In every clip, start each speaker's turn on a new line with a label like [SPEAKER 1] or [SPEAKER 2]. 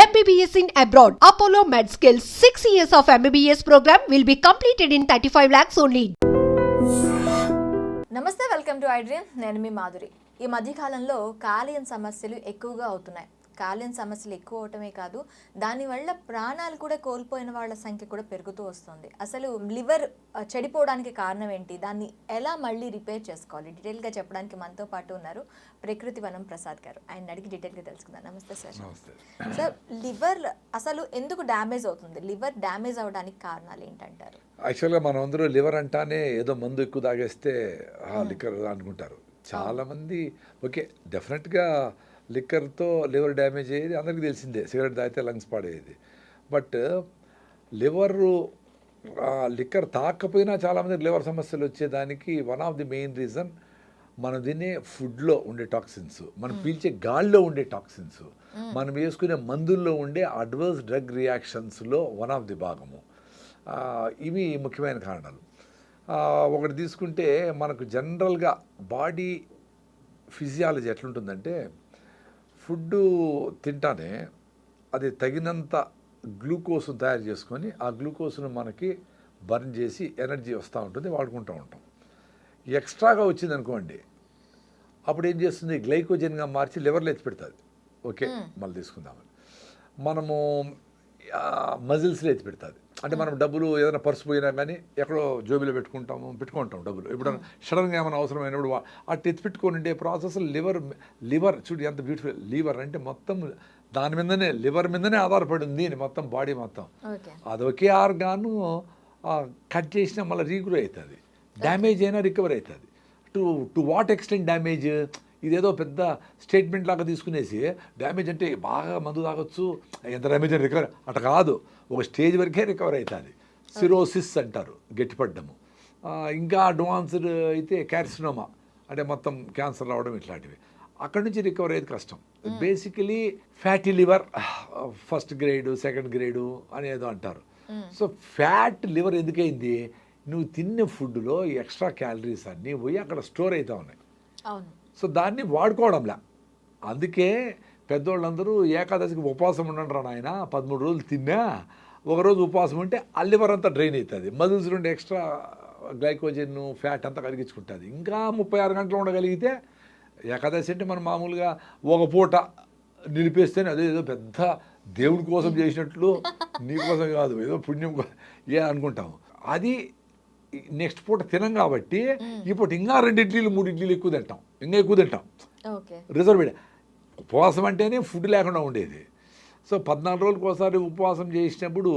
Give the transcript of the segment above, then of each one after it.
[SPEAKER 1] MBBS in abroad. Apollo MedSkill 6 years of MBBS program will be completed in 35 lakhs only.
[SPEAKER 2] నమస్తే, welcome to iDream. నేను మీ మాధురి. ఈ మధ్యకాలంలో కాలేయం సమస్యలు ఎక్కువగా అవుతున్నాయి. కాలేయం సమస్యలు ఎక్కువ అవటమే కాదు, దానివల్ల ప్రాణాలు కూడా కోల్పోయిన వాళ్ళ సంఖ్య కూడా పెరుగుతూ వస్తుంది. అసలు లివర్ చెడిపోవడానికి కారణం ఏంటి, దాన్ని ఎలా మళ్ళీ రిపేర్ చేసుకోవాలి, డీటెయిల్గా చెప్పడానికి మనతో పాటు ఉన్నారు ప్రకృతి వనం ప్రసాద్ గారు. ఆయన అడిగి డీటెయిల్గా తెలుసుకుందాం. నమస్తే సార్. సార్, లివర్ అసలు ఎందుకు డ్యామేజ్ అవుతుంది? లివర్ డ్యామేజ్ అవడానికి కారణాలు ఏంటంటారు?
[SPEAKER 3] యాక్చువల్గా మనం అందరూ లివర్ అంటానే ఏదో మందు ఎక్కువ తాగేస్తే లిక్కర్ అనుకుంటారు చాలామంది. ఓకే, డెఫినెట్గా లిక్కర్తో లివర్ డ్యామేజ్ అయ్యేది అందరికీ తెలిసిందే, సిగరెట్ తాగితే లంగ్స్ పాడేది. బట్ లిక్కర్ తాకపోయినా చాలామందికి లివర్ సమస్యలు వచ్చేదానికి one of the main reason మనం తినే ఫుడ్లో ఉండే టాక్సిన్స్, మనం పీల్చే గాల్లో ఉండే టాక్సిన్స్, మనం వేసుకునే మందుల్లో ఉండే అడ్వర్స్ డ్రగ్ రియాక్షన్స్లో వన్ ఆఫ్ ది భాగము. ఇవి ముఖ్యమైన కారణాలు. ఒకటి తీసుకుంటే మనకు జనరల్గా బాడీ ఫిజియాలజీ ఎట్లుంటుందంటే, ఫుడ్ తింటానే అది తగినంత గ్లూకోజ్ను తయారు చేసుకొని ఆ గ్లూకోజ్ను మనకి బర్న్ చేసి ఎనర్జీ వస్తూ ఉంటుంది, వాడుకుంటూ ఉంటాం. ఎక్స్ట్రాగా వచ్చింది అనుకోండి, అప్పుడు ఏం చేస్తుంది, గ్లైకోజన్గా మార్చి లివర్లో ఎత్తి పెడుతుంది. ఓకే, మళ్ళీ తీసుకుందామని మనము మజిల్స్లో ఎత్తి పెడుతుంది. అంటే మనం డబ్బులు ఏదైనా పర్సు పోయినా కానీ ఎక్కడో జోబీలో పెట్టుకుంటాం డబ్బులు. ఇప్పుడు సడన్గా ఏమైనా అవసరమైనప్పుడు అటు ఎత్తి పెట్టుకొని ఉండే ప్రాసెస్ లివర్ చూడు ఎంత బ్యూటిఫుల్. లివర్ అంటే మొత్తం దాని మీదనే, లివర్ మీదనే ఆధారపడి ఉంది మొత్తం బాడీ మొత్తం. అదొకే ఆర్గాను కట్ చేసినా మళ్ళీ రీగ్రో అవుతుంది, డ్యామేజ్ అయినా రికవర్ అవుతుంది. To what extent damage? ఇదేదో పెద్ద స్టేట్మెంట్ లాగా తీసుకునేసి డ్యామేజ్ అంటే బాగా మందు తాగొచ్చు, ఎంత డ్యామేజ్ అని రికవర్ అట్లా కాదు, ఒక స్టేజ్ వరకే రికవర్ అవుతుంది. సిరోసిస్ అంటారు, గట్టిపడ్డము. ఇంకా అడ్వాన్స్డ్ అయితే క్యార్సినోమా అంటే మొత్తం క్యాన్సర్ రావడం, ఇట్లాంటివి. అక్కడి నుంచి రికవర్ అయ్యేది కష్టం. Basically fatty liver first grade, second grade అనేదో అంటారు. సో ఫ్యాట్ లివర్ ఎందుకైంది? నువ్వు తిన్న ఫుడ్లో ఎక్స్ట్రా క్యాలరీస్ అన్నీ పోయి అక్కడ స్టోర్ అవుతూ ఉన్నాయి. సో దాన్ని వాడుకోవడంలా. అందుకే పెద్దోళ్ళందరూ ఏకాదశికి ఉపవాసం ఉండండి రా నాయన, 13 రోజులు తిన్నా, ఒకరోజు ఉపవాసం ఉంటే ఆ లివర్ అంతా డ్రైన్ అవుతుంది, మజిల్స్ నుండి ఎక్స్ట్రా గ్లైకోజన్ ఫ్యాట్ అంతా కరిగించుకుంటుంది. ఇంకా 36 గంటలు ఉండగలిగితే, ఏకాదశి అంటే మనం మామూలుగా ఒక పూట నిలిపేస్తేనే అదేదో పెద్ద దేవుడి కోసం చేసినట్లు, నీ కోసం కాదు, ఏదో పుణ్యం అనుకుంటాము. అది నెక్స్ట్ పూట తినం కాబట్టి ఇప్పుడు ఇంకా 2 ఇడ్లీలు 3 ఇడ్లీలు ఎక్కువ తింటాం, ఇంకా ఎక్కువ తింటాం. రిజర్వ్డ్ ఉపవాసం అంటేనే ఫుడ్ లేకుండా ఉండేది. సో 14 రోజులకు ఒకసారి ఉపవాసం చేసినప్పుడు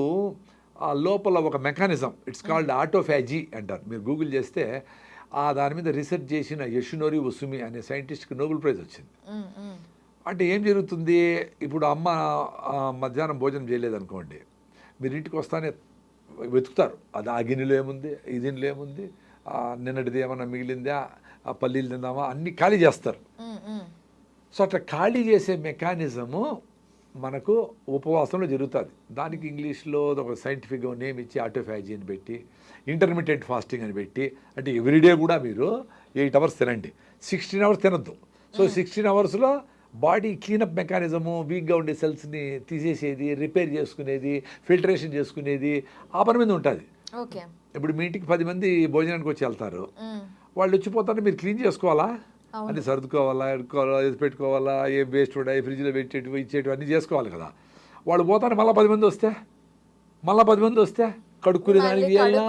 [SPEAKER 3] ఆ లోపల ఒక మెకానిజం, ఇట్స్ కాల్డ్ ఆటోఫాజీ అంటారు. మీరు గూగుల్ చేస్తే దాని మీద రీసెర్చ్ చేసిన యషునోరి ఉసుమి అనే సైంటిస్ట్కి నోబెల్ ప్రైజ్ వచ్చింది. అంటే ఏం జరుగుతుంది, ఇప్పుడు అమ్మ మధ్యాహ్నం భోజనం చేయలేదనుకోండి, మీరు ఇంటికి వస్తానే వెతుకుతారు, అది ఆ గిన్నెలో ఏముంది, ఈ గిన్నెలో ఏముంది, నిన్నటిది ఏమన్నా మిగిలిందా, ఆ పల్లీలు తిందామా, అన్నీ ఖాళీ చేస్తారు. సో అట్లా ఖాళీ చేసే మెకానిజము మనకు ఉపవాసంలో జరుగుతుంది. దానికి ఇంగ్లీష్లో ఒక సైంటిఫిక్గా నేమ్ ఇచ్చి ఆటోఫాజీ అని పెట్టి, ఇంటర్మీడియట్ ఫాస్టింగ్ అని పెట్టి, అంటే ఎవ్రీడే కూడా మీరు 8 అవర్స్ తినండి, 16 అవర్స్ తినద్దు. సో 16 అవర్స్లో బాడీ క్లీనప్ మెకానిజము, వీక్గా ఉండే సెల్స్ని తీసేసేది, రిపేర్ చేసుకునేది, ఫిల్టరేషన్ చేసుకునేది, ఆ పని మీద ఉంటుంది. ఇప్పుడు మీ ఇంటికి 10 మంది భోజనానికి వచ్చి వెళ్తారు, వాళ్ళు వచ్చిపోతారు, మీరు క్లీన్ చేసుకోవాలా, అన్నీ సర్దుకోవాలా, ఎడుకోవాలా, ఎది పెట్టుకోవాలా, ఏ వేస్ట్ ఉంటాయి ఫ్రిడ్జ్లో పెట్టేటివి ఇచ్చేటివి అన్నీ చేసుకోవాలి కదా. వాళ్ళు పోతారు, మళ్ళీ 10 మంది వస్తే కడుక్కునేదానికి చేయాలా,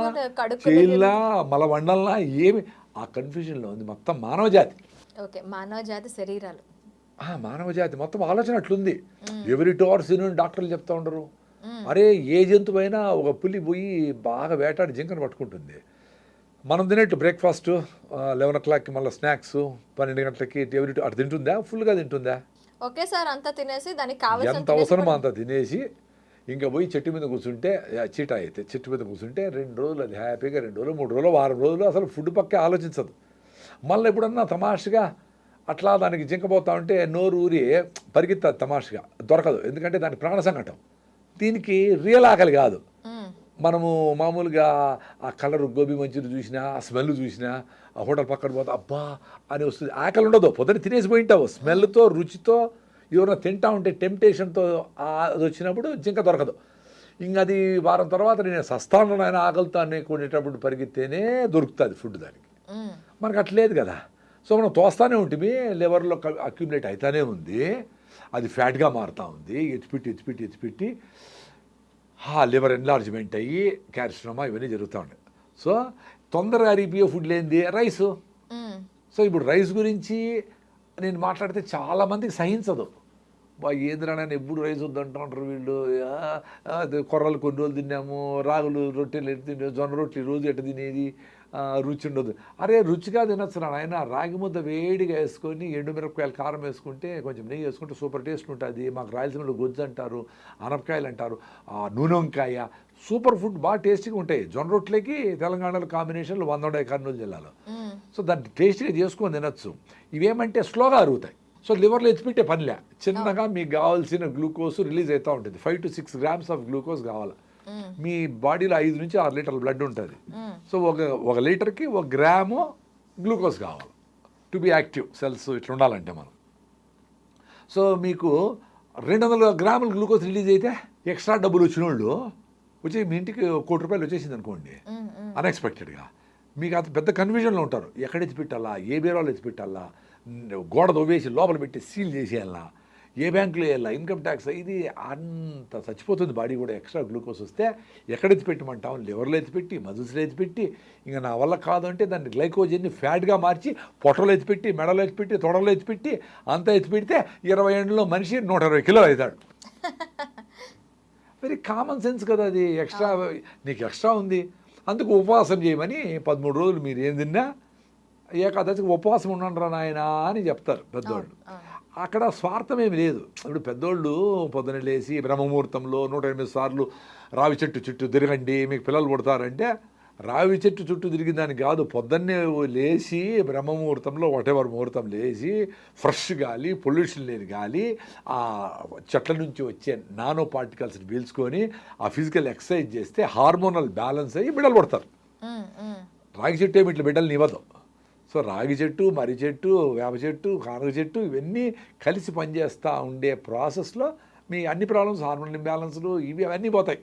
[SPEAKER 3] మళ్ళీ వండాలన్నా, ఏమి ఆ కన్ఫ్యూజన్లో ఉంది మొత్తం మానవజాతి శరీరాలు. మానవజాతి మొత్తం ఆలోచన అట్లుంది. ఎవరి 2 hours డాక్టర్లు చెప్తా ఉండరు, అరే ఏ జంతువైనా ఒక పులి పోయి బాగా వేటాడి జింకను పట్టుకుంటుంది. మనం తినేట్టు బ్రేక్ఫాస్ట్ 11 o'clockకి, మళ్ళీ స్నాక్స్ 12 గంటలకి, అటు తింటుందా? ఫుల్గా తింటుందా?
[SPEAKER 2] ఒకేసారి అంతా తినేసి దానికి
[SPEAKER 3] ఎంత అవసరమో అంత తినేసి ఇంకా పోయి చెట్టు మీద కూర్చుంటే, చీట అయితే చెట్టు మీద కూర్చుంటే 2 రోజులు అది హ్యాపీగా, 2 రోజులు 3 రోజులు వారం రోజులు అసలు ఫుడ్ పక్కే ఆలోచించదు. మళ్ళీ ఎప్పుడన్నా తమాషగా అట్లా దానికి జింకపోతా ఉంటే నోరు ఊరి పరిగెత్తుంది, తమాషగా దొరకదు, ఎందుకంటే దానికి ప్రాణ సంకటం. దీనికి రియల్ ఆకలి కాదు. మనము మామూలుగా ఆ కలర్ గోబీ మంచూరి చూసినా, ఆ స్మెల్ చూసినా, ఆ హోటల్ పక్కన పోతే అబ్బా అని వస్తుంది, ఆకలి ఉండదు. పొద్దున తినేసి పోయింటావు, స్మెల్తో రుచితో ఎవరైనా తింటా ఉంటే టెంప్టేషన్తో అది వచ్చినప్పుడు జింక దొరకదు. ఇంక అది వారం తర్వాత నేను సస్తాను ఆయన ఆకలితో కొనేటప్పుడు పరిగెత్తేనే దొరుకుతుంది ఫుడ్ దానికి. మనకు అట్లేదు కదా. సో మనం తోస్తానే ఉంటుంది, లివర్లో అక్యుములేట్ అవుతానే ఉంది, అది ఫ్యాట్గా మారుతూ ఉంది, ఎత్తిపెట్టి లివర్ ఎన్లార్జ్మెంట్ అయ్యి క్యాల్షియమా ఇవన్నీ జరుగుతూ ఉన్నాయి. సో తొందరగా అరిగిపోయే ఫుడ్ లేనిది రైసు. సో ఇప్పుడు రైస్ గురించి నేను మాట్లాడితే చాలామందికి సహించదు. ఏంద్రా నేను ఎప్పుడు రైస్ వద్దంటారు వీళ్ళు, కొర్రలు కొన్ని రోజులు తిన్నాము, రాగులు రొట్టెలు ఎట్టు తిన్నాము, జొన్న రొట్టెలు రోజు ఎట్టు తినేది, రుచి ఉండదు. అరే రుచిగా తినొచ్చు ఆయన, రాగి ముద్ద వేడిగా వేసుకొని ఎండుమిరపకాయలు కారం వేసుకుంటే కొంచెం నెయ్యి వేసుకుంటే సూపర్ టేస్ట్ ఉంటుంది. మాకు రాయలసీమలో గొజ్జు అంటారు, అనపకాయలు అంటారు, నూనె వంకాయ సూపర్ ఫుడ్ బాగా టేస్టీగా ఉంటాయి. జొన్న రొట్టెలకి తెలంగాణలో కాంబినేషన్లు 100 ఉన్నాయి కర్నూలు జిల్లాలో. సో దాన్ని టేస్టీగా చేసుకొని తినొచ్చు. ఇవేమంటే స్లోగా అరుగుతాయి. సో లివర్లో ఎత్తిపెట్టే పనిలే, చిన్నగా మీకు కావాల్సిన గ్లూకోజ్ రిలీజ్ అవుతూ ఉంటుంది. 5 to 6 grams ఆఫ్ గ్లూకోజ్ కావాలి. మీ బాడీలో 5 నుంచి 6 లీటర్ల బ్లడ్ ఉంటుంది. సో ఒక లీటర్కి 1 గ్రాము గ్లూకోజ్ కావాలి టు బి యాక్టివ్ సెల్స్ ఇట్లా ఉండాలంటే మనం. సో మీకు 200 గ్రాముల గ్లూకోజ్ రిలీజ్ అయితే ఎక్స్ట్రా డబ్బులు వచ్చిన వాళ్ళు వచ్చి మీ ఇంటికి ₹1,00,00,000 వచ్చేసింది అనుకోండి అన్ఎక్స్పెక్టెడ్గా, మీకు అంత పెద్ద కన్ఫ్యూజన్లో ఉంటారు. ఎక్కడ ఎత్తి పెట్టాలా, ఏ బీరోలో ఎత్తి పెట్టాలా, గోడ దొవ్వేసి లోపల పెట్టి సీల్ చేసేయాలా, ఏ బ్యాంకులో వేయాలా, ఇన్కమ్ ట్యాక్స్, ఇది అంత చచ్చిపోతుంది బాడీ కూడా. ఎక్స్ట్రా గ్లూకోజ్ వస్తే ఎక్కడ ఎత్తి పెట్టమంటాం, లివర్లో ఎత్తిపెట్టి, మజిల్స్లో ఎత్తిపెట్టి, ఇంకా నా వల్ల కాదు అంటే దాన్ని గ్లైకోజన్ని ఫ్యాట్గా మార్చి పొట్టలో ఎత్తిపెట్టి, మెడలో ఎత్తిపెట్టి, తొడలో ఎత్తిపెట్టి, అంతా ఎత్తిపెడితే 20 ఏళ్ళలో మనిషి 120 కిలోలు అవుతాడు. వెరీ కామన్ సెన్స్ కదా అది. ఎక్స్ట్రా నీకు ఎక్స్ట్రా ఉంది, అందుకు ఉపవాసం చేయమని 13 రోజులు మీరు ఏం తిన్నా ఏకాదశికి ఉపవాసం ఉండండిరా నాయనా అని చెప్తారు పెద్దోళ్ళు. అక్కడ స్వార్థం ఏమి లేదు. ఇప్పుడు పెద్దోళ్ళు పొద్దున లేచి బ్రహ్మముహూర్తంలో 108 సార్లు రావి చెట్టు చుట్టూ తిరగండి మీకు పిల్లలు పుడతారంటే రావి చెట్టు చుట్టూ తిరిగిన దానికి కాదు. పొద్దున్నే లేచి బ్రహ్మముహూర్తంలో వాటెవర్ ముహూర్తం లేచి ఫ్రెష్ గాలి, పొల్యూషన్ లేని గాలి, ఆ చెట్ల నుంచి వచ్చే నానో పార్టికల్స్ని పీల్చుకొని ఆ ఫిజికల్ ఎక్సర్సైజ్ చేస్తే హార్మోనల్ బ్యాలెన్స్ అయ్యి బిడ్డలు పుడతారు. రాగి చెట్టు ఏమి ఇట్లా బిడ్డలు ఇవ్వదు. సో రాగి చెట్టు, మర్రి చెట్టు, వేప చెట్టు, కానుగ చెట్టు ఇవన్నీ కలిసి పనిచేస్తూ ఉండే ప్రాసెస్లో మీ అన్ని ప్రాబ్లమ్స్, హార్మోనల్ ఇంబ్యాలెన్స్లు ఇవి అవన్నీ పోతాయి.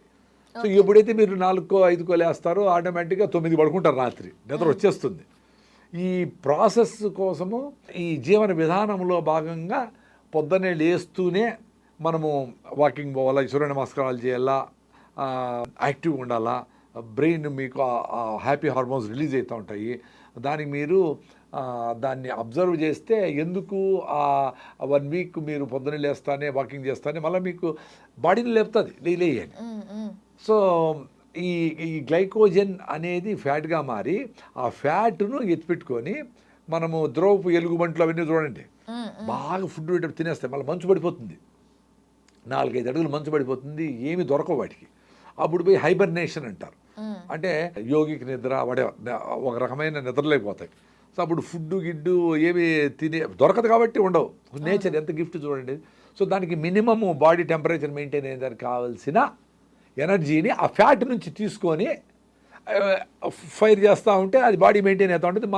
[SPEAKER 3] సో ఎప్పుడైతే మీరు 4కో 5కో లేస్తారో ఆటోమేటిక్గా 9 పడుకుంటారు, రాత్రి నిద్ర వచ్చేస్తుంది. ఈ ప్రాసెస్ కోసము ఈ జీవన విధానంలో భాగంగా పొద్దున్నే లేస్తూనే మనము వాకింగ్ పోవాలా, సూర్య నమస్కారాలు చేయాలా, యాక్టివ్గా ఉండాలా, బ్రెయిన్ మీకు హ్యాపీ హార్మోన్స్ రిలీజ్ అవుతూ ఉంటాయి. దానికి మీరు దాన్ని అబ్జర్వ్ చేస్తే ఎందుకు 1 వీక్ మీరు పొద్దున్నే లేస్తానే వాకింగ్ చేస్తానే మళ్ళీ మీకు బాడీని లేపుతుంది లేయని. సో ఈ గ్లైకోజన్ అనేది ఫ్యాట్గా మారి ఆ ఫ్యాట్ను ఎత్తిపెట్టుకొని మనము ద్రవపు ఎలుగుబంట్లు అవన్నీ చూడండి బాగా ఫుడ్ తినేస్తాయి, మళ్ళీ మంచు పడిపోతుంది, 4-5 అడుగులు మంచు పడిపోతుంది, ఏమి దొరకవు వాటికి. అప్పుడు పోయి హైబర్నేషన్ అంటారు, అంటే యోగికి నిద్ర ఒక రకమైన నిద్రలేకపోతాయి. సో అప్పుడు ఫుడ్ గిడ్డు ఏమి దొరకదు కాబట్టి ఉండవు. నేచర్ ఎంత గిఫ్ట్ చూడండి. సో దానికి మినిమము బాడీ టెంపరేచర్ మెయింటైన్ అయ్యేదానికి కావాల్సిన ఎనర్జీని ఆ ఫ్యాట్ నుంచి తీసుకొని ఫైర్ చేస్తూ ఉంటే అది బాడీ మెయింటైన్ అవుతూ ఉంటుంది.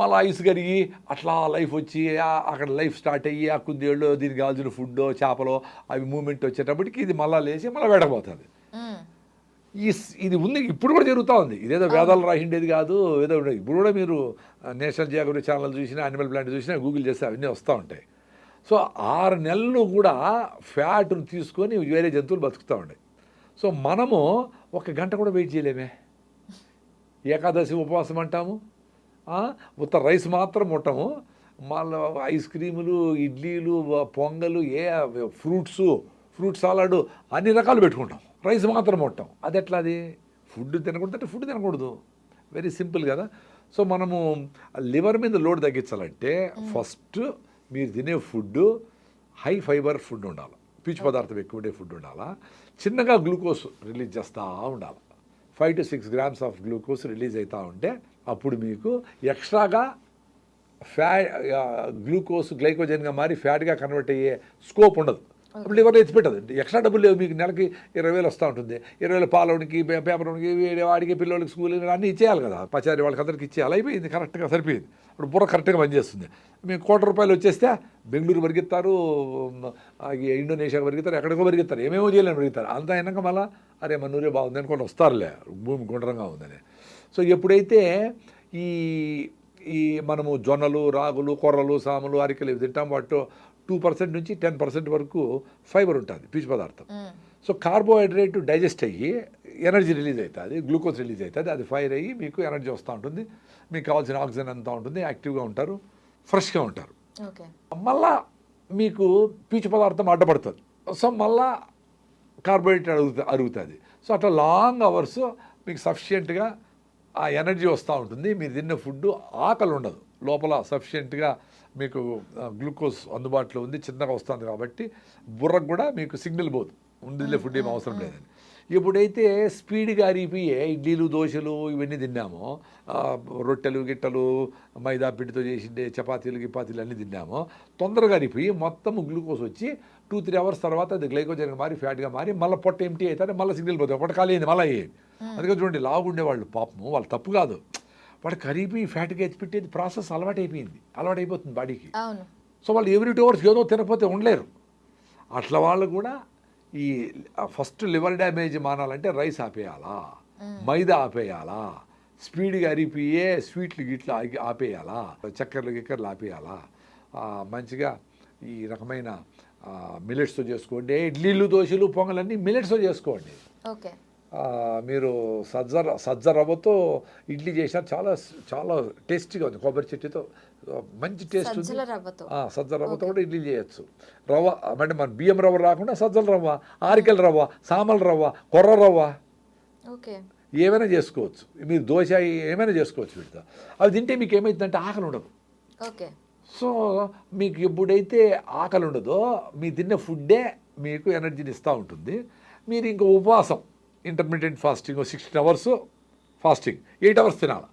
[SPEAKER 3] మళ్ళీ ఐస్ కరిగి అట్లా లైఫ్ వచ్చి అక్కడ లైఫ్ స్టార్ట్ అయ్యి ఆ కుందేళ్ళు దీనికి కావాల్సిన ఫుడ్ చేపలో అవి మూమెంట్ వచ్చేటప్పటికి ఇది మళ్ళీ లేచి మళ్ళీ వేడకపోతుంది. ఇది ఉంది, ఇప్పుడు కూడా జరుగుతూ ఉంది. ఇదేదో వేదాలు రాసిండేది కాదు, ఏదో ఇప్పుడు కూడా మీరు నేషనల్ జియోగ్రఫీ ఛానల్ చూసినా, యానిమల్ ప్లానెట్ చూసినా, గూగుల్ చేస్తే అవన్నీ వస్తూ ఉంటాయి. సో 6 నెలలు కూడా ఫ్యాట్ను తీసుకొని వేరే జంతువులు బతుకుతూ ఉన్నాయి. సో మనము 1 గంట కూడా వెయిట్ చేయలేమే. ఏకాదశి ఉపవాసం అంటాము, ఉత్త రైస్ మాత్రం ముట్టము, మళ్ళీ ఐస్ క్రీములు, ఇడ్లీలు, పొంగలు, ఫ్రూట్ సాలాడు అన్ని రకాలు పెట్టుకుంటాం, రైస్ మాత్రం ముట్టాం. అది ఎట్లా? అది ఫుడ్ తినకూడదు అంటే ఫుడ్ తినకూడదు, వెరీ సింపుల్ కదా. సో మనము లివర్ మీద లోడ్ తగ్గించాలంటే ఫస్ట్ మీరు తినే ఫుడ్ హై ఫైబర్ ఫుడ్ ఉండాలి, పీచు పదార్థం ఎక్కువ ఉండే ఫుడ్ ఉండాలా, చిన్నగా గ్లూకోజ్ రిలీజ్ చేస్తూ ఉండాలి. 5 to 6 grams of glucose release అవుతూ ఉంటే అప్పుడు మీకు ఎక్స్ట్రాగా గ్లూకోజ్ గ్లైకోజన్గా మారి ఫ్యాట్గా కన్వర్ట్ అయ్యే స్కోప్ ఉండదు. అప్పుడు లివర్లో ఎత్తిపెట్టదు. ఎక్స్ట్రా డబ్బులు లేవు మీకు, నెలకి 20,000 వస్తూ ఉంటుంది. 20,000 పాలవనికి, పేపర్ వాడికి, పిల్లలకి స్కూల్ అన్నీ ఇచ్చేయాలి కదా, పచారి వాళ్ళకి అందరికి ఇచ్చేయాలి. అయిపోయింది, కరెక్ట్గా సరిపోయింది. ఇప్పుడు బుర్ర కరెక్ట్గా పనిచేస్తుంది. మీకు ₹1,00,00,000 వచ్చేస్తే బెంగళూరు పరిగెత్తారు, ఇండోనేషియా పరిగెత్తారు, ఎక్కడికో పరిగెత్తారు, ఏమేమో చేయలేని పరిగెత్తారు. అంతా అయినాక మళ్ళీ అరే మన ఊరే బాగుంది అనుకోండి వస్తారులే, భూమి గుండ్రంగా ఉందని. సో ఎప్పుడైతే ఈ మనము జొన్నలు, రాగులు, కొర్రలు, సాములు, అరికెలు ఇవి తింటాం, వాటిలో 2% నుంచి 10% వరకు ఫైబర్ ఉంటుంది, పీచు పదార్థం. సో కార్బోహైడ్రేట్ డైజెస్ట్ అయ్యి ఎనర్జీ రిలీజ్ అవుతుంది, గ్లూకోజ్ రిలీజ్ అవుతుంది, అది ఫైర్ అయ్యి మీకు ఎనర్జీ వస్తూ ఉంటుంది, మీకు కావాల్సిన ఆక్సిజన్ అంతా ఉంటుంది, యాక్టివ్గా ఉంటారు, ఫ్రెష్గా ఉంటారు. మళ్ళా మీకు పీచు పదార్థం అడ్డపడుతుంది, సో మళ్ళా కార్బోహైడ్రేట్ అరుగుతుంది. సో అట్లా లాంగ్ అవర్స్ మీకు సఫిషియెంట్గా ఆ ఎనర్జీ వస్తూ ఉంటుంది. మీరు తిన్న ఫుడ్ ఆకలి ఉండదు, లోపల సఫిషియెంట్గా మీకు గ్లూకోజ్ అందుబాటులో ఉంది, చిన్నగా వస్తుంది కాబట్టి బుర్రకు కూడా మీకు సిగ్నల్ పోదు, ఉండిలే ఫుడ్ ఏం అవసరం లేదని. ఎప్పుడైతే స్పీడ్గా అరిగిపోయే ఇడ్లీలు, దోశలు ఇవన్నీ తిన్నామో, రొట్టెలు, గిట్టలు, మైదా పిండితో చేసిండే చపాతీలు, గిపాతీలు అన్నీ తిన్నామో, తొందరగా అరిగిపోయి మొత్తం గ్లూకోజ్ వచ్చి 2-3 అవర్స్ తర్వాత అది గ్లైకోజన్గా మారి ఫ్యాట్గా మారి మళ్ళీ పొట్ట ఎంటీ అవుతుంది, మళ్ళీ సిగ్నల్ పోతుంది, పొట్ట ఖాళీ అయింది మళ్ళీ అయ్యేది. అందుకే చూడండి లాగుండేవాళ్ళు పాపము, వాళ్ళు తప్పు కాదు, వాడు కరిగిపోయి ఫ్యాట్గా ఎత్తిపెట్టేది ప్రాసెస్ అలవాటైపోతుంది బాడీకి. సో వాళ్ళు ఎవ్రీ 2 అవర్స్ ఏదో తినకపోతే ఉండలేరు. అట్లా వాళ్ళు కూడా ఈ ఫస్ట్ లివర్ డ్యామేజ్ మానాలంటే రైస్ ఆపేయాలా, మైదా ఆపేయాలా, స్పీడ్గా అరిగిపోయే స్వీట్లు గిట్లు ఆపేయాలా, చక్కెరలు ఆపేయాలా, మంచిగా ఈ రకమైన మిల్లెట్స్తో చేసుకోండి. ఇడ్లీలు, దోశలు, పొంగలన్నీ మిల్లెట్స్తో చేసుకోండి.
[SPEAKER 2] ఓకే,
[SPEAKER 3] మీరు సజ్జ రవ్వతో ఇడ్లీ చేసినా చాలా చాలా టేస్టీగా ఉంది, కొబ్బరి చెట్టుతో మంచి టేస్ట్ ఉంది. సజ్జల రవ్వతో కూడా ఇడ్లీ చేయొచ్చు. రవ్వ అంటే మన బియ్యం రవ్వ రాకుండా సజ్జల రవ్వ, ఆరికల రవ్వ, సామల రవ్వ, కొర్ర రవ్వ ఏమైనా చేసుకోవచ్చు. మీరు దోశ ఏమైనా చేసుకోవచ్చు వీటితో. అవి తింటే మీకు ఏమవుతుందంటే ఆకలి ఉండదు. సో మీకు ఎప్పుడైతే ఆకలి ఉండదో మీ తిన్న ఫుడ్డే మీకు ఎనర్జీని ఇస్తూ ఉంటుంది. మీరు ఇంకా ఉపవాసం intermediate fasting 16 hours fasting, 8 hours తినాలి.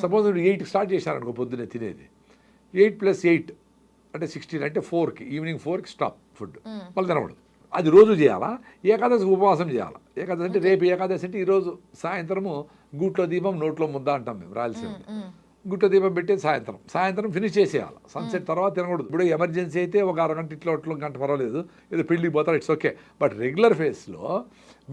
[SPEAKER 3] సపోజ్ మీరు 8కి స్టార్ట్ చేశారనుకో పొద్దున్నే తినేది, 8 + 8 అంటే 16, అంటే 4కి ఈవినింగ్ 4కి స్టాప్ ఫుడ్, మళ్ళీ తినకూడదు. అది రోజు చేయాలా. ఏకాదశి ఉపవాసం చేయాలా. ఏకాదశి అంటే రేపు ఏకాదశి అంటే ఈరోజు సాయంత్రము గూట్లో దీపం నోట్లో ముద్ద అంటాం మేము రాయలసీమ. గుట్ట దీపం పెట్టి సాయంత్రం ఫినిష్ చేసేయాలి. సన్సెట్ తర్వాత తినకూడదు. ఇప్పుడు ఎమర్జెన్సీ అయితే ఒక అరగంట ఇట్లా గంట పర్వాలేదు, ఏదో పెళ్ళికి పోతారు, ఇట్స్ ఓకే. బట్ రెగ్యులర్ ఫేస్లో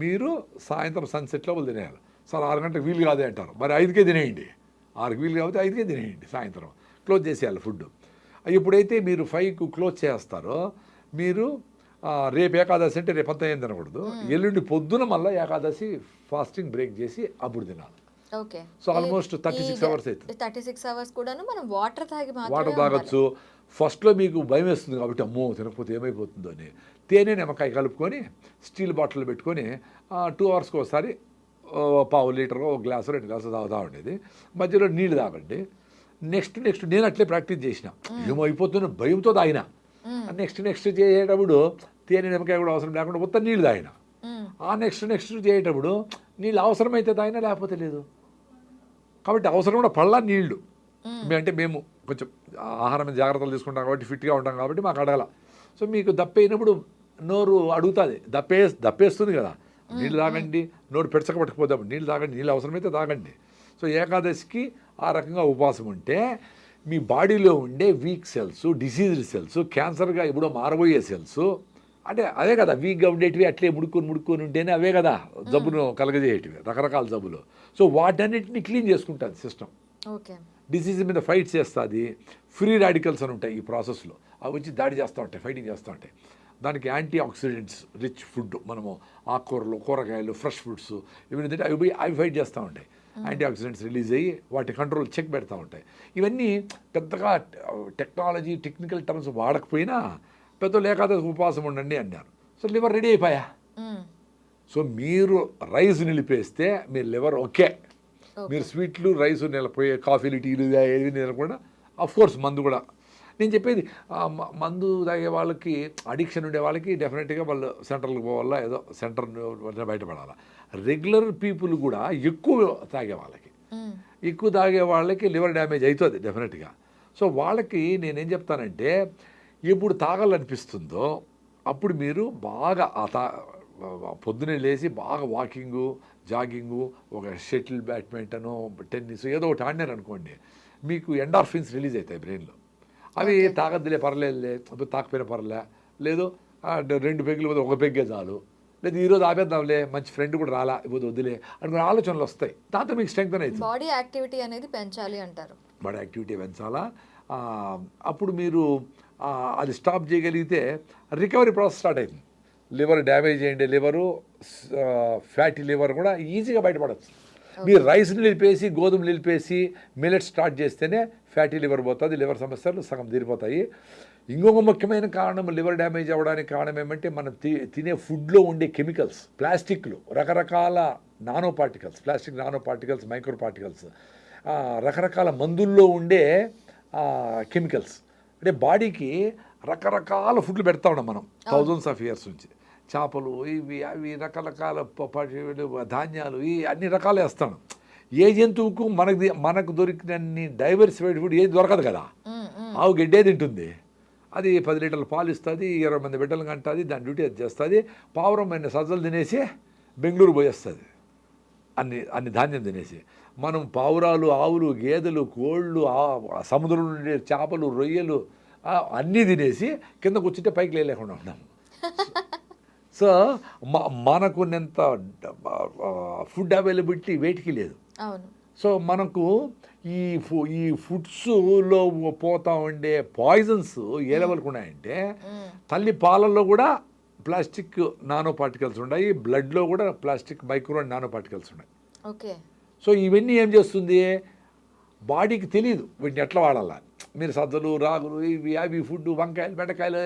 [SPEAKER 3] మీరు సాయంత్రం సన్సెట్లో వాళ్ళు తినేయాలి. సార్ 6 గంటలకు వీలు కాదే అంటారు, మరి 5కే తినేయండి. 6కి వీలు కాబట్టి 5కే తినేయండి. సాయంత్రం క్లోజ్ చేసేయాలి ఫుడ్. ఎప్పుడైతే మీరు 5కు క్లోజ్ చేస్తారో మీరు రేపు ఏకాదశి అంటే రేపంతా ఏం తినకూడదు. ఎల్లుండి పొద్దున మళ్ళీ ఏకాదశి ఫాస్టింగ్ బ్రేక్ చేసి అప్పుడు తినాలి. సో ఆల్మోస్ట్ 36 అవర్స్ అవుతుంది.
[SPEAKER 2] 36 అవర్స్ కూడాను మనం వాటర్
[SPEAKER 3] తాగొచ్చు. ఫస్ట్లో మీకు భయం వేస్తుంది కాబట్టి అమ్మో తినకపోతే ఏమైపోతుందో అని తేనె నిమ్మకాయ కలుపుకొని స్టీల్ బాటిల్ పెట్టుకొని 2 అవర్స్కి ఒకసారి 1/2 లీటర్, 1 గ్లాసు 2 గ్లాసులు తాగుతూ ఉండేది. మధ్యలో నీళ్ళు తాగండి. నెక్స్ట్ నేను అట్లే ప్రాక్టీస్ చేసిన. ఏమో అయిపోతున్న భయంతో తాగిన. నెక్స్ట్ చేసేటప్పుడు తేనె నిమ్మకాయ కూడా అవసరం లేకుండా మొత్తం నీళ్ళు తాగిన. నెక్స్ట్ చేసేటప్పుడు నీళ్ళు అవసరమైతే తాగినా లేకపోతే లేదు. కాబట్టి అవసరం కూడా పళ్ళ నీళ్లు. మేము కొంచెం ఆహారం జాగ్రత్తలు తీసుకుంటాం కాబట్టి ఫిట్గా ఉంటాం కాబట్టి మాకు అడగల. సో మీకు దప్పైనప్పుడు నోరు అడుగుతుంది, దప్పేస్తుంది కదా, నీళ్ళు తాగండి. నోరు పెడచకపట్టకపోతాం, నీళ్ళు తాగండి, నీళ్ళు అవసరమైతే తాగండి. సో ఏకాదశికి ఆ రకంగా ఉపవాసం ఉంటే మీ బాడీలో ఉండే వీక్ సెల్స్, డిసీజ్డ్ సెల్స్, క్యాన్సర్గా ఎప్పుడో మారబోయే సెల్స్, అంటే అదే కదా వీక్గా ఉండేటివి, అట్లే ముడుకొని ఉంటేనే అవే కదా జబ్బును కలగజేయేటివి, రకరకాల జబ్బులు. సో వాటన్నిటిని క్లీన్ చేసుకుంటుంది సిస్టమ్. డిసీజ్ మీద ఫైట్ చేస్తుంది. ఫ్రీ రాడికల్స్ అని ఉంటాయి ఈ ప్రాసెస్లో, అవి వచ్చి దాడి చేస్తూ ఉంటాయి, ఫైటింగ్ చేస్తూ ఉంటాయి. దానికి యాంటీ ఆక్సిడెంట్స్ రిచ్ ఫుడ్, మనము ఆకుకూరలు, కూరగాయలు, ఫ్రెష్ ఫుడ్స్ ఇవన్నీ తింటే అవి ఫైట్ చేస్తూ ఉంటాయి. యాంటీ ఆక్సిడెంట్స్ రిలీజ్ అయ్యి వాటి కంట్రోల్ చెక్ పెడతా ఉంటాయి. ఇవన్నీ పెద్దగా టెక్నాలజీ, టెక్నికల్ టర్మ్స్ వాడకపోయినా పెద్దలు ఏకాదశి ఉపవాసం ఉండండి అన్నారు. సో లివర్ రెడీ అయిపోయా. సో మీరు రైస్ నిలిపేస్తే మీ లివర్ ఓకే. మీరు స్వీట్లు, రైస్ నిలిపోయే, కాఫీలు, టీలు ఏవి నిలకుండా అఫ్కోర్స్ మందు కూడా. నేను చెప్పేది మందు తాగే వాళ్ళకి, అడిక్షన్ ఉండే వాళ్ళకి డెఫినెట్గా వాళ్ళు సెంటర్లకు పోవాలా, ఏదో సెంటర్ బయటపడాలా. రెగ్యులర్ పీపుల్ కూడా ఎక్కువ తాగే వాళ్ళకి లివర్ డ్యామేజ్ అవుతుంది డెఫినెట్గా. సో వాళ్ళకి నేనేం చెప్తానంటే ఎప్పుడు తాగాలనిపిస్తుందో అప్పుడు మీరు బాగా పొద్దునే లేచి బాగా వాకింగు, జాగింగు, ఒక షటిల్, బ్యాడ్మింటను, టెన్నిస్ ఏదో ఒకటి ఆడినారు అనుకోండి, మీకు ఎండార్ఫిన్స్ రిలీజ్ అవుతాయి బ్రెయిన్లో. అవి తాగద్దులే పర్లేదులే, తాకపోయినా పర్లే, లేదు 2 పెగ్గులు పోతే 1 పెగ్గే చాలు, లేదు ఈరోజు ఆపేద్దాంలే, మంచి ఫ్రెండ్ కూడా రాలా ఇప్పుడు వద్దులే అనుకునే ఆలోచనలు వస్తాయి. దాంతో మీకు స్ట్రెంగ్త్ అవుతుంది.
[SPEAKER 2] బాడీ యాక్టివిటీ అనేది పెంచాలి అంటారు.
[SPEAKER 3] బాడీ యాక్టివిటీ పెంచాలా. అప్పుడు మీరు అది స్టాప్ చేయగలిగితే రికవరీ ప్రాసెస్ స్టార్ట్ అవుతుంది. లివర్ డ్యామేజ్ అయ్యిండే లివరు, ఫ్యాటీ లివర్ కూడా ఈజీగా బయటపడవచ్చు. మీరు రైస్ని నిలిపేసి, గోధుమలు నిలిపేసి, మిల్లెట్ స్టార్ట్ చేస్తేనే ఫ్యాటీ లివర్ పోతుంది, లివర్ సమస్యలు సగం తీరిపోతాయి. ఇంకొక ముఖ్యమైన కారణం లివర్ డ్యామేజ్ అవ్వడానికి కారణం ఏమంటే మనం తినే ఫుడ్లో ఉండే కెమికల్స్, ప్లాస్టిక్లు, రకరకాల nano particles, plastic nano particles, micro particles, రకరకాల మందుల్లో ఉండే కెమికల్స్. అంటే బాడీకి రకరకాల ఫుడ్లు పెడతా ఉన్నాం మనం థౌజండ్స్ ఆఫ్ ఇయర్స్ నుంచి. చేపలు, ఇవి అవి రకరకాల ధాన్యాలు, ఈ అన్ని రకాలు వేస్తాను. ఏ జంతువుకు మనకు దొరికినన్ని డైవర్సిఫైడ్ ఫుడ్ ఏది దొరకదు కదా. ఆవు గడ్డే తింటుంది, అది 10 లీటర్ల పాలు ఇస్తుంది, 20 మంది బిడ్డలు కంటుంది, దాని డ్యూటీ అది చేస్తుంది. పావురమైన సజ్జలు తినేసి బెంగళూరు పోయేస్తుంది అన్ని ధాన్యం తినేసి. మనం పావురాలు, ఆవులు, గేదెలు, కోళ్ళు, సముద్రం నుండి చేపలు, రొయ్యలు అన్నీ తినేసి కింద కూర్చుంటే పైకి లేకుండా ఉన్నాము. సో మనకున్నంత ఫుడ్ అవైలబిలిటీ వేటికి లేదు. సో మనకు ఈ ఫుడ్స్లో పోతా ఉండే పాయిజన్స్ ఏ లెవెల్కి ఉన్నాయంటే, తల్లి పాలల్లో కూడా ప్లాస్టిక్ నానో పార్టికల్స్ ఉన్నాయి, బ్లడ్లో కూడా ప్లాస్టిక్ మైక్రో నానో పార్టికల్స్ ఉన్నాయి.
[SPEAKER 2] ఓకే.
[SPEAKER 3] సో ఇవన్నీ ఏం చేస్తుంది, బాడీకి తెలియదు వీటిని ఎట్లా వాడాలా. మీరు సజ్జలు, రాగులు, ఇవి అవి ఫుడ్, వంకాయలు, బెండకాయలు,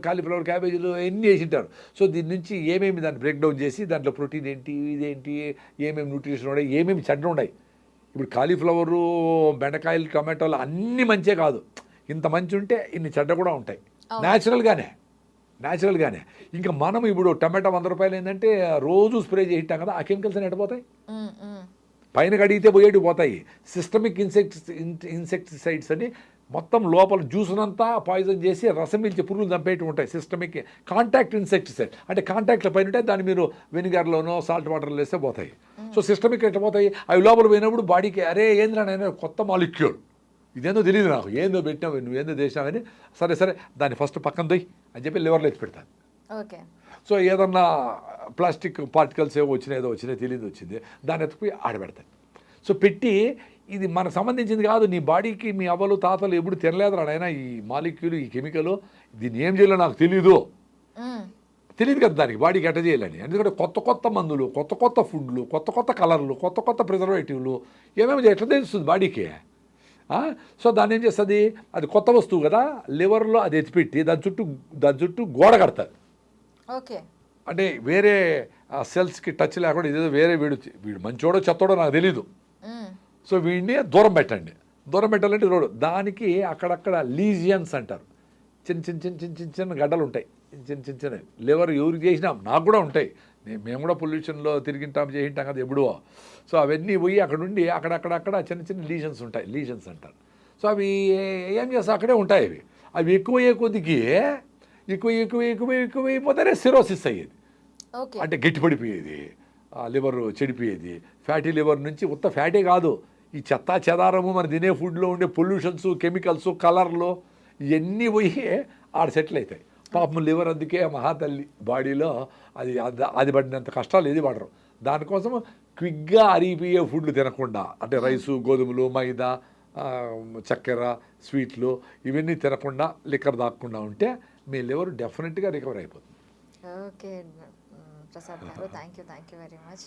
[SPEAKER 3] కాలీఫ్లవర్, క్యాబేజీలు ఎన్ని వేసింటారు. సో దీని నుంచి ఏమేమి దాన్ని బ్రేక్ డౌన్ చేసి దాంట్లో ప్రోటీన్ ఏంటి, ఇదేంటి, ఏమేమి న్యూట్రిషన్ ఉన్నాయి, ఏమేమి చెడ్డ ఉన్నాయి. ఇప్పుడు కాలీఫ్లవరు, బెండకాయలు, టమాటోలు అన్నీ మంచే కాదు, ఇంత మంచి ఉంటే ఇన్ని చెడ్డ కూడా ఉంటాయి న్యాచురల్గానే. ఇంకా మనం ఇప్పుడు టమాటా 100 రూపాయలు ఏంటంటే రోజు స్ప్రే చేయిస్తాం కదా, ఆ కెమికల్స్ అని ఎట్టపోతాయి, పైన కడిగితే పోయేటి పోతాయి. సిస్టమిక్ ఇన్సెక్టిసైడ్స్ అని మొత్తం లోపల జ్యూస్నంతా పాయిజన్ చేసి రసం పీల్చి పురుగులు చంపేటి ఉంటాయి. సిస్టమిక్ కాంటాక్ట్ ఇన్సెక్టిసైడ్ అంటే కాంటాక్ట్లో పైన ఉంటే దాన్ని మీరు వెనిగర్లోనో సాల్ట్ వాటర్లో వేస్తే పోతాయి. సో సిస్టమిక్ ఎట్లా పోతాయి, అవి లోపల పోయినప్పుడు బాడీకి అరే ఏంద్రా నేను కొత్త మాలిక్యూల్, ఇదేందో తెలియదు నాకు, ఏందో పెట్టినావు నువ్వేందో చేసినావని, సరే దాన్ని ఫస్ట్ పక్కన దొయ్యి అని చెప్పి లివర్లో ఎత్తి పెడతాను.
[SPEAKER 2] ఓకే.
[SPEAKER 3] సో ఏదన్నా ప్లాస్టిక్ పార్టికల్స్ ఏదో వచ్చినాయి తెలియదు వచ్చింది, దాన్ని ఎత్తుకుపోయి ఆడబెడతాయి. సో పెట్టి ఇది మనకు సంబంధించింది కాదు, నీ బాడీకి మీ అవ్వలు తాతలు ఎప్పుడు తినలేదు నాయన ఈ మాలిక్యూల్, ఈ కెమికల్, దీన్ని ఏం చేయాలో నాకు తెలియదు కదా దానికి బాడీకి ఎట్ట చేయాలని. ఎందుకంటే కొత్త మందులు, కొత్త ఫుడ్లు, కొత్త కలర్లు, కొత్త ప్రిజర్వేటివ్లు ఏమేమి ఎట్లా తెలుస్తుంది బాడీకి. సో దాన్ని ఏం చేస్తుంది, అది కొత్త వస్తువు కదా, లివర్లో అది ఎత్తిపెట్టి దాని చుట్టూ గోడ కడతారు.
[SPEAKER 2] ఓకే.
[SPEAKER 3] అంటే వేరే సెల్స్కి టచ్ లేకుండా ఇదేదో వేరే వీడు మంచోడో చెత్తోడో నాకు తెలీదు. సో వీడిని దూరం పెట్టాలంటే రోడ్డు దానికి అక్కడక్కడ లీజియన్స్ అంటారు, చిన్న గడ్డలు ఉంటాయి, చిన్న లివర్ ఎవరికి చేసినాం నాకు కూడా ఉంటాయి, మేము కూడా పొల్యూషన్లో చేయింటాం కదా ఎప్పుడో. సో అవన్నీ పోయి అక్కడ ఉండి అక్కడక్కడ చిన్న లీజన్స్ ఉంటాయి, లీజన్స్ అంటారు. సో అవి ఏం చేస్తా అక్కడే ఉంటాయి. అవి ఎక్కువయ్యే కొద్దికి ఎక్కువైపోతేనే సిరోసిస్ అయ్యేది, అంటే గట్టిపడిపోయేది, లివర్ చెడిపోయేది. ఫ్యాటీ లివర్ నుంచి ఉత్త ఫ్యాటే కాదు, ఈ చెత్త చెదారము మన తినే ఫుడ్లో ఉండే పొల్యూషన్స్, కెమికల్స్, కలర్లు ఇవన్నీ పోయి ఆడ సెటిల్ అవుతాయి. పాపం లివర్ అందుకే మహాతల్లి బాడీలో అది పడినంత కష్టాలు ఏది పడరు. దానికోసం క్విక్గా అరిగిపోయే ఫుడ్లు తినకుండా, అంటే రైసు, గోధుమలు, మైదా, చక్కెర, స్వీట్లు ఇవన్నీ తినకుండా లిక్కర్ దాక్కుండా ఉంటే మీ లివర్ డెఫినెట్గా రికవర్ అయిపోతుంది.
[SPEAKER 2] ఓకే ప్రసాద్ గారు, థ్యాంక్ యూ వెరీ మచ్.